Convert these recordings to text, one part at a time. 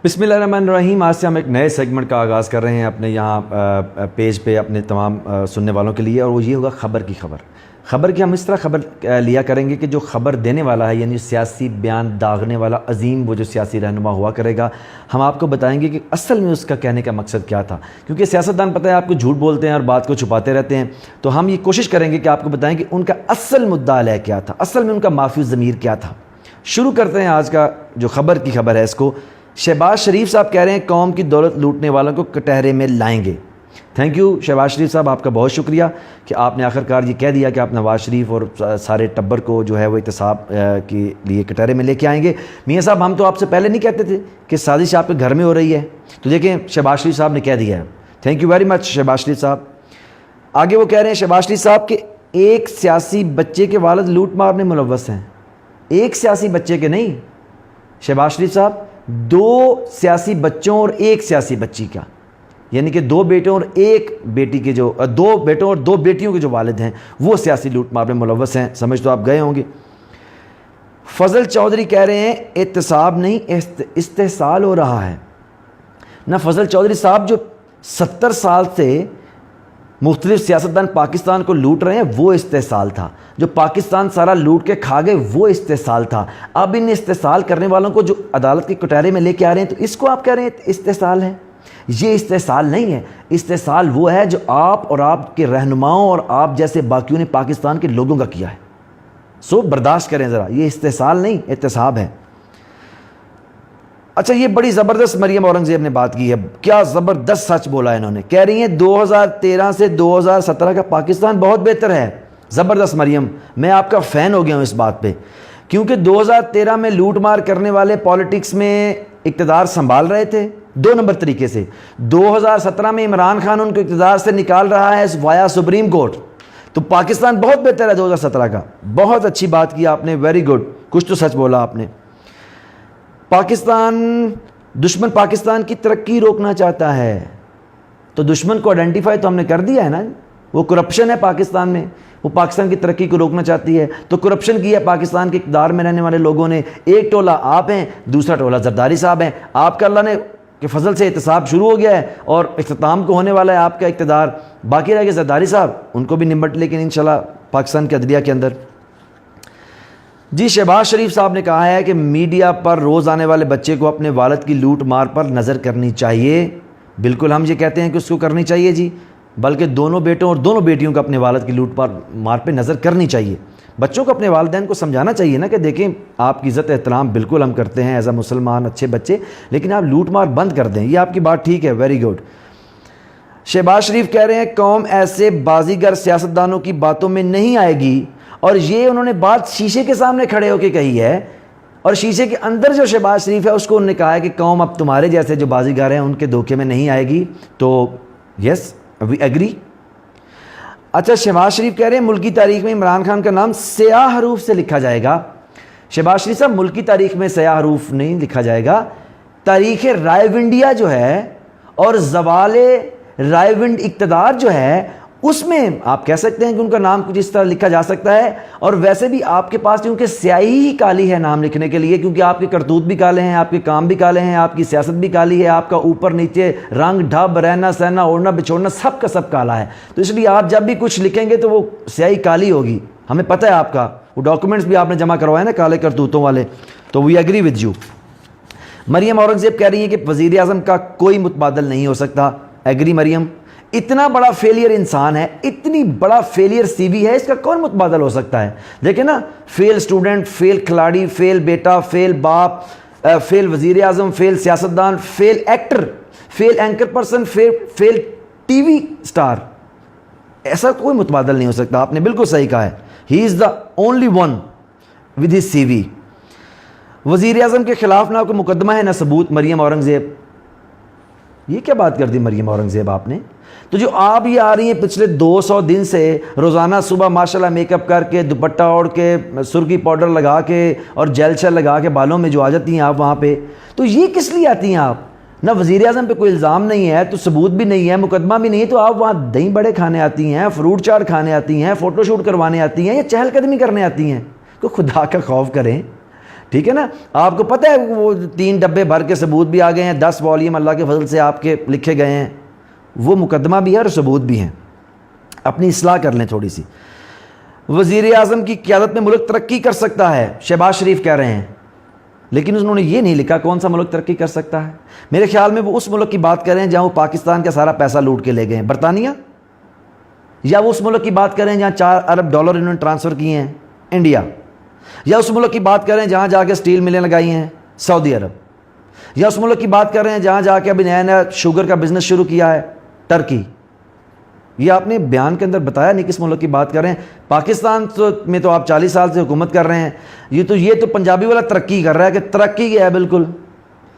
बिस्मिल्लाहिर्रहमानिर्रहीम। आज से हम एक नए सेगमेंट का आगाज़ कर रहे हैं अपने यहाँ पेज पे अपने तमाम सुनने वालों के लिए, और वो ये होगा ख़बर की खबर की। हम इस तरह खबर लिया करेंगे कि जो ख़बर देने वाला है, यानी सियासी बयान दागने वाला अजीम वो जो सियासी रहनुमा हुआ करेगा, हम आपको बताएंगे कि असल में उसका कहने का मकसद क्या था। क्योंकि सियासतदान पता है आपको झूठ बोलते हैं और बात को छुपाते रहते हैं, तो हम ये कोशिश करेंगे कि आपको बताएं कि उनका असल मुद्दा अलह क्या था, असल में उनका माफी ज़मीर क्या था। शुरू करते हैं आज का जो ख़बर की खबर है इसको। शहबाज शरीफ साहब कह रहे हैं कौम की दौलत लूटने वालों को कटहरे में लाएंगे। थैंक यू शहबाज शरीफ साहब, आपका बहुत शुक्रिया कि आपने आखिरकार ये कह दिया कि आप नवाज़ शरीफ और सारे टब्बर को जो है वो एहतसाब के लिए कटहरे में लेके आएंगे। मियाँ साहब, हम तो आपसे पहले नहीं कहते थे कि साजिश आपके घर में हो रही है, तो देखें शहबाज शरीफ साहब ने कह दिया है। Thank you very much Shahbaz Sharif साहब। आगे वो कह रहे हैं शहबाज शरीफ साहब के एक सियासी बच्चे के वालिद लूट मार में मुलव्वस हैं। एक सियासी बच्चे के नहीं शहबाज शरीफ साहब, दो सियासी बच्चों और एक सियासी बच्ची का, यानी कि दो बेटों और एक बेटी के जो दो बेटों और दो बेटियों के जो वालिद हैं वो सियासी लूट मार में मुलव्वस हैं। समझ तो आप गए होंगे। फजल चौधरी कह रहे हैं एहतसाब नहीं इस्तेहसाल हो रहा है ना। फजल चौधरी साहब जो 70 साल से मुख्तलिफ सियासतदान पाकिस्तान को लूट रहे हैं वो इस्तेहसाल था, जो पाकिस्तान सारा लूट के खा गए वो इस्तेहसाल था। अब इन इस्तेहसाल करने वालों को जो अदालत के कटहरे में लेके आ रहे हैं, तो इसको आप कह रहे हैं इस्तेहसाल है। ये इस्तेहसाल नहीं है। इस्तेहसाल वो है जो आप और आपके रहनुमाओं और आप जैसे बाकियों ने पाकिस्तान के लोगों का किया है। सो बर्दाश्त करें ज़रा, ये इस्तेहसाल नहीं एहतसाब है। अच्छा, ये बड़ी ज़बरदस्त मरियम औरंगज़ेब ने बात की है, क्या ज़बरदस्त सच बोला है इन्होंने। कह रही हैं 2013 से 2017 का पाकिस्तान बहुत बेहतर है। ज़बरदस्त मरियम, मैं आपका फ़ैन हो गया हूँ इस बात पे, क्योंकि 2013 में लूट मार करने वाले पॉलिटिक्स में इक़्तिदार संभाल रहे थे 2 नंबर तरीके से। 2017 में इमरान खान उनको इक़्तिदार से निकाल रहा है वाया सुप्रीम कोर्ट। तो पाकिस्तान बहुत बेहतर है 2017 का। बहुत अच्छी बात की आपने, वेरी गुड, कुछ तो सच बोला आपने। दुश्मन पाकिस्तान की तरक्की रोकना चाहता है, तो दुश्मन को आइडेंटिफाई तो हमने कर दिया है ना। वो करप्शन है पाकिस्तान में, वो पाकिस्तान की तरक्की को रोकना चाहती है, तो करप्शन की है पाकिस्तान के इक़्तिदार में रहने वाले लोगों ने। एक टोला आप हैं, दूसरा टोला जरदारी साहब हैं। आपका अल्लाह ने के फजल से एहतसाब शुरू हो गया है और इख्तिताम को होने वाला है आपका इक़्तिदार। बाकी रह गए जरदारी साहब, उनको भी निमट लेकिन इंशाल्लाह पाकिस्तान के अदलिया के अंदर। जी, शहबाज शरीफ साहब ने कहा है कि मीडिया पर रोज़ आने वाले बच्चे को अपने वालिद की लूट मार पर नज़र करनी चाहिए। बिल्कुल हम ये कहते हैं कि उसको करनी चाहिए जी, बल्कि दोनों बेटों और दोनों बेटियों को अपने वालिद की लूट मार पर नज़र करनी चाहिए। बच्चों को अपने वालिदैन को समझाना चाहिए ना कि देखें आपकी इज़्ज़त एहतराम बिल्कुल हम करते हैं एज अ मुसलमान, अच्छे बच्चे, लेकिन आप लूट मार बंद कर दें। ये आपकी बात ठीक है, वेरी गुड। शहबाज शरीफ कह रहे हैं कौम ऐसे बाजीगर सियासतदानों की बातों में नहीं आएगी, और ये उन्होंने बात शीशे के सामने खड़े होकर कही है, और शीशे के अंदर जो शहबाज शरीफ है उसको उन्होंने कहा है कि कौम अब तुम्हारे जैसे जो बाजीगर हैं उनके धोखे में नहीं आएगी। तो यस, वी एग्री। अच्छा, शहबाज शरीफ कह रहे हैं मुल्की तारीख में इमरान खान का नाम स्याह हरूफ से लिखा जाएगा। शहबाज शरीफ साहब, मुल्की तारीख में स्याह हरूफ नहीं लिखा जाएगा। तारीख़ रायविंडिया जो है और ज़वाले रायविंड इक़्तिदार जो है उसमें आप कह सकते हैं कि उनका नाम कुछ इस तरह लिखा जा सकता है। और वैसे भी आपके पास क्योंकि स्याही ही काली है नाम लिखने के लिए, क्योंकि आपके करतूत भी काले हैं, आपके काम भी काले हैं, आपकी सियासत भी काली है, आपका ऊपर नीचे रंग ढब रहना सहना ओढ़ना बिछोड़ना सब का सब काला है, तो इसलिए आप जब भी कुछ लिखेंगे तो वो स्याही काली होगी। हमें पता है आपका वो डॉक्यूमेंट्स भी आपने जमा करवाए ना काले करतूतों वाले, तो we agree with you. Maryam Aurangzeb कह रही है कि वज़ीर आज़म का कोई मुतबादल नहीं हो सकता। एग्री मरियम, इतना बड़ा फेलियर इंसान है, इतनी बड़ा फेलियर सीवी है, इसका कौन मुतबादल हो सकता है। देखें ना, फेल स्टूडेंट, फेल खिलाड़ी, फेल बेटा, फेल बाप, फेल वज़ीर आज़म, फेल सियासतदान, fail actor, fail anchor person, fail TV star, ऐसा कोई मुतबादल नहीं हो सकता। आपने बिल्कुल सही कहा है, he is the only one with his CV. वज़ीर आज़म के खिलाफ ना कोई मुकदमा है ना सबूत। मरियम औरंगज़ेब, ये क्या बात कर दी मरियम औरंगज़ेब आपने। तो जो आप ये आ रही हैं पिछले 200 दिन से रोज़ाना सुबह माशाल्लाह मेकअप करके दुपट्टा ओढ़ के सुर्खी पाउडर लगा के और जेल शेल लगा के बालों में जो आ जाती हैं आप वहाँ पे, तो ये किस लिए आती हैं आप। ना वज़ीर आज़म पे कोई इल्ज़ाम नहीं है, तो सबूत भी नहीं है, मुकदमा भी नहीं है, तो आप वहाँ दही बड़े खाने आती हैं, फ्रूट चाट खाने आती हैं, फ़ोटोशूट करवाने आती हैं, या चहलकदमी करने आती हैं। तो खुदा का खौफ करें, ٹھیک ہے نا. آپ کو پتہ ہے وہ 3 ڈبے بھر کے ثبوت بھی آ گئے ہیں, 10 والیوم اللہ کے فضل سے آپ کے لکھے گئے ہیں, وہ مقدمہ بھی ہے اور ثبوت بھی ہیں. اپنی اصلاح کر لیں تھوڑی سی. وزیر اعظم کی قیادت میں ملک ترقی کر سکتا ہے, شہباز شریف کہہ رہے ہیں, لیکن انہوں نے یہ نہیں لکھا کون سا ملک ترقی کر سکتا ہے. میرے خیال میں وہ اس ملک کی بات کر رہے ہیں جہاں وہ پاکستان کا سارا پیسہ لوٹ کے لے گئے ہیں, برطانیہ, یا وہ اس ملک کی بات کر رہے ہیں جہاں 4 ارب ڈالر انہوں نے ٹرانسفر کیے ہیں, انڈیا, یا اس ملک کی بات کر رہے ہیں جہاں جا کے سٹیل ملیں لگائی ہیں, سعودی عرب, یا اس ملک کی بات کر رہے ہیں جہاں جا کے ابھی نیا شوگر کا بزنس شروع کیا ہے, ٹرکی. یہ آپ نے بیان کے اندر بتایا نہیں کس ملک کی بات کر رہے ہیں. پاکستان میں تو آپ 40 سال سے حکومت کر رہے ہیں, یہ تو پنجابی والا ترقی کر رہا ہے کہ ترقی کیا ہے بالکل.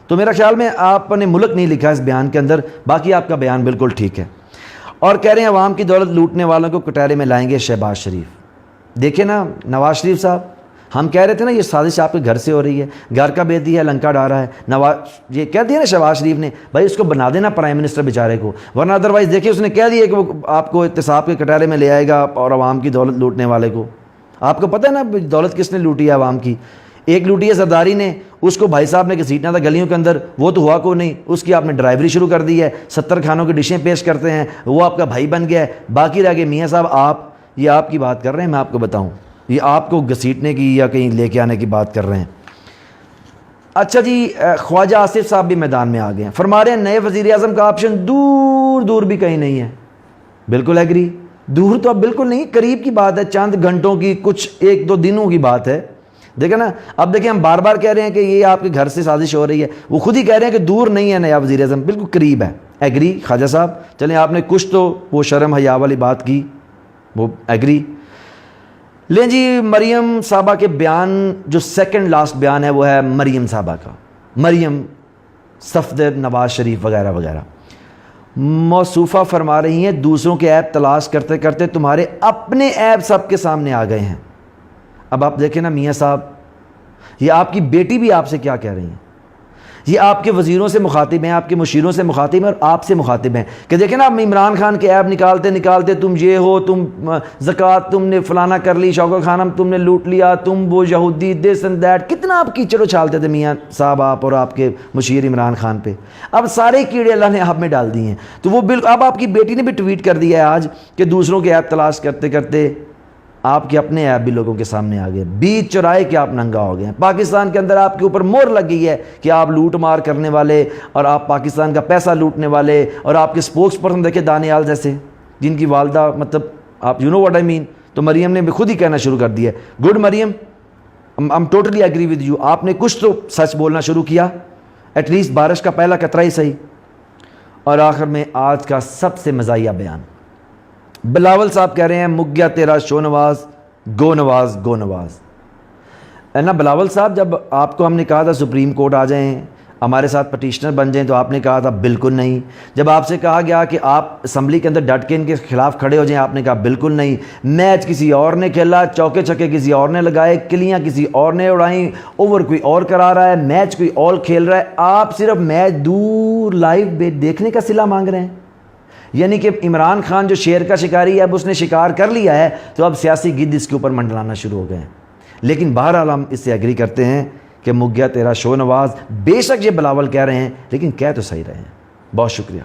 تو میرا خیال میں آپ نے ملک نہیں لکھا اس بیان کے اندر, باقی آپ کا بیان بالکل ٹھیک ہے. اور کہہ رہے ہیں عوام کی دولت لوٹنے والوں کو کٹہرے میں لائیں گے شہباز شریف. دیکھیں نا نواز شریف صاحب, ہم کہہ رہے تھے نا یہ سازش آپ کے گھر سے ہو رہی ہے, گھر کا بیدی ہے لنکا ڈارا ہے. یہ کہہ دیا نا شہباز شریف نے, بھائی اس کو بنا دینا پرائم منسٹر بیچارے کو, ورنہ ادروائز دیکھیں اس نے کہہ دیا کہ وہ آپ کو احتساب کے کٹہرے میں لے آئے گا اور عوام کی دولت لوٹنے والے کو. آپ کو پتہ ہے نا دولت کس نے لوٹی ہے عوام کی؟ ایک لوٹی ہے زرداری نے, اس کو بھائی صاحب نے گھسیٹنا تھا گلیوں کے اندر, وہ تو ہوا کو نہیں, اس کی آپ نے ڈرائیوری شروع کر دی ہے, 70 کھانوں کی ڈشیں پیش کرتے ہیں, وہ آپ کا بھائی بن گیا ہے. باقی رہ گئے میاں صاحب آپ, یہ آپ کی بات کر رہے ہیں, میں آپ کو بتاؤں یہ آپ کو گھسیٹنے کی یا کہیں لے کے آنے کی بات کر رہے ہیں. اچھا جی, خواجہ آصف صاحب بھی میدان میں آ گئے ہیں, فرما رہے ہیں نئے وزیر اعظم کا آپشن دور دور بھی کہیں نہیں ہے. بالکل ایگری, دور تو اب بالکل نہیں, قریب کی بات ہے, چند گھنٹوں کی, کچھ 1-2 دنوں کی بات ہے. دیکھیں نا, اب دیکھیں ہم بار بار کہہ رہے ہیں کہ یہ آپ کے گھر سے سازش ہو رہی ہے, وہ خود ہی کہہ رہے ہیں کہ دور نہیں ہے نیا وزیر اعظم, بالکل قریب ہے. ایگری خواجہ صاحب, چلیں آپ نے کچھ تو وہ شرم حیا والی بات کی, وہ ایگری. لیں جی, مریم صاحبہ کے بیان, جو سیکنڈ لاسٹ بیان ہے وہ ہے مریم صاحبہ کا, مریم صفدر نواز شریف وغیرہ وغیرہ. موصوفہ فرما رہی ہیں دوسروں کے عیب تلاش کرتے کرتے تمہارے اپنے عیب سب کے سامنے آ گئے ہیں. اب آپ دیکھیں نا میاں صاحب, یہ آپ کی بیٹی بھی آپ سے کیا کہہ رہی ہیں, یہ آپ کے وزیروں سے مخاطب ہیں, آپ کے مشیروں سے مخاطب ہیں, اور آپ سے مخاطب ہیں کہ دیکھیں نا عمران خان کے عیب نکالتے نکالتے, تم یہ ہو, تم زکوٰۃ تم نے فلانا کر لی, شوکت خانم تم نے لوٹ لیا, تم وہ یہودی, دس اینڈ دیٹ, کتنا آپ کیچڑ اچھالتے تھے میاں صاحب آپ اور آپ کے مشیر عمران خان پہ. اب سارے کیڑے اللہ نے آپ میں ڈال دیے ہیں. تو وہ بالکل, اب آپ کی بیٹی نے بھی ٹویٹ کر دیا ہے آج کہ دوسروں کے عیب تلاش کرتے کرتے آپ کے اپنے عیب بھی لوگوں کے سامنے آ گئے, بیچ چرائے کہ آپ ننگا ہو گئے ہیں. پاکستان کے اندر آپ کے اوپر مور لگ گئی ہے کہ آپ لوٹ مار کرنے والے, اور آپ پاکستان کا پیسہ لوٹنے والے, اور آپ کے سپوکس پرسن دیکھیں دانیال جیسے, جن کی والدہ مطلب آپ یو نو واٹ آئی مین. تو مریم نے بھی خود ہی کہنا شروع کر دیا ہے, good Maryam, I'm totally agree with you, آپ نے کچھ تو سچ بولنا شروع کیا, ایٹ لیسٹ بارش کا پہلا قطرہ ہی صحیح. اور آخر میں آج کا سب سے مزاحیہ بیان, بلاول صاحب کہہ رہے ہیں مک گیا تیرا شو نواز, گو نواز گو نواز. نا بلاول صاحب, جب آپ کو ہم نے کہا تھا سپریم کورٹ آ جائیں, ہمارے ساتھ پٹیشنر بن جائیں, تو آپ نے کہا تھا بالکل نہیں. جب آپ سے کہا گیا کہ آپ اسمبلی کے اندر ڈٹ کے ان کے خلاف کھڑے ہو جائیں, آپ نے کہا بالکل نہیں. میچ کسی اور نے کھیلا, چوکے چھکے کسی اور نے لگائے, کلیاں کسی اور نے اڑائیں, اوور کوئی اور کرا رہا ہے, میچ کوئی اور کھیل رہا ہے, آپ صرف میچ دور لائیو دیکھنے کا صلہ مانگ رہے ہیں. یعنی کہ عمران خان جو شیر کا شکاری ہے, اب اس نے شکار کر لیا ہے, تو اب سیاسی گدھ اس کے اوپر منڈلانا شروع ہو گئے ہیں. لیکن بہرحال ہم اس سے ایگری کرتے ہیں کہ مک گیا تیرا شو نواز. بے شک یہ بلاول کہہ رہے ہیں, لیکن کہہ تو صحیح رہے ہیں. بہت شکریہ.